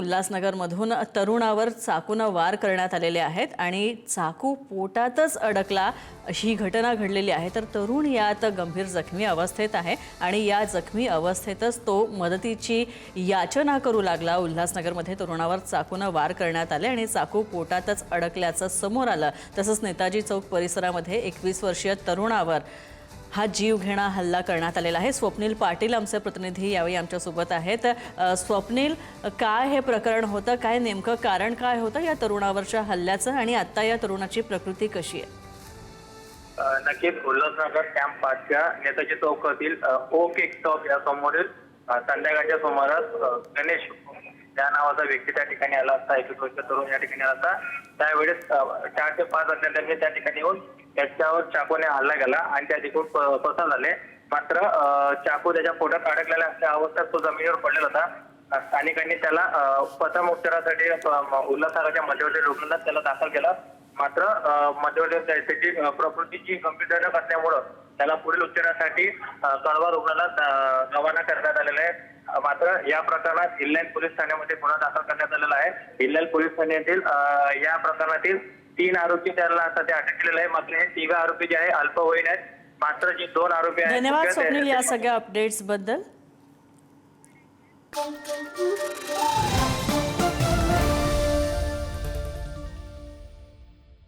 उल्हासनगरमधून तरुणावर चाकूने वार करण्यात आलेले आहेत आणि चाकू पोटातच अडकला अशी घटना घडलेली आहे। तर तरुण यात गंभीर जखमी अवस्थेत आहे आणि या जखमी अवस्थेतच तो मदतीची याचना करू लागला। उल्हासनगरमध्ये तरुणावर चाकूने वार करण्यात आले आणि चाकू पोटातच अडकल्याचं समोर आलं। तसंच नेताजी चौक परिसरामध्ये 21 वर्षीय तरुणावर हा जीवघेणा हल्ला करण्यात आलेला आहे। स्वप्नील पाटील आमचे प्रतिनिधी यावेळी आमच्या सोबत आहेत। स्वप्नील, काय हे प्रकरण होतं, काय नेमकं कारण काय होतं या तरुणावरच्या हल्ल्याचं आणि आता या तरुणाची प्रकृती कशी आहे? नक्कीच उल्हासनगर कॅम्प 5च्या नेताजी चौकातील ओक एक स्टॉप या समोरील संध्याकाळच्या सुमारास गणेश त्या नावाचा व्यक्ती त्या ठिकाणी आला असता। 21 वर्षीय तरुण या ठिकाणी आला असता। त्यावेळेस 4 ते 5 अज्ञातांनी त्या ठिकाणी येऊन त्याच्यावर चाकूने हल्ला केला आणि त्या ठिकाणी पसार झाले। मात्र चाकू त्याच्या पोटात अडकलेल्या असल्या अवस्थेत तो जमिनीवर पडलेला होता। स्थानिकांनी त्याला प्रथम उपचारासाठी उल्हासनगरच्या मध्यवर्ती रुग्णालयात त्याला दाखल केलं। मात्र मध्यवर्ती त्याची प्रकृतीची गंभीरजनक असल्यामुळे त्याला पुढील उपचारासाठी कळवा रुग्णालयात रवाना करण्यात आलेलं आहे। मात्र या प्रकरणात हिल्लाल पोलीस ठाण्यामध्ये गुन्हा दाखल करण्यात आलेला आहे। हिल्लाल पोलीस ठाण्यातील या प्रकरणातील 3 आरोपी त्याला सध्या अटक केलेले आहे। मात्र हे 3 आरोपी जे आहे अल्पवयीन आहेत। मात्र जे 2 आरोपी आहेत धन्यवाद स्वप्नील या सगळ्या अपडेट्स बद्दल।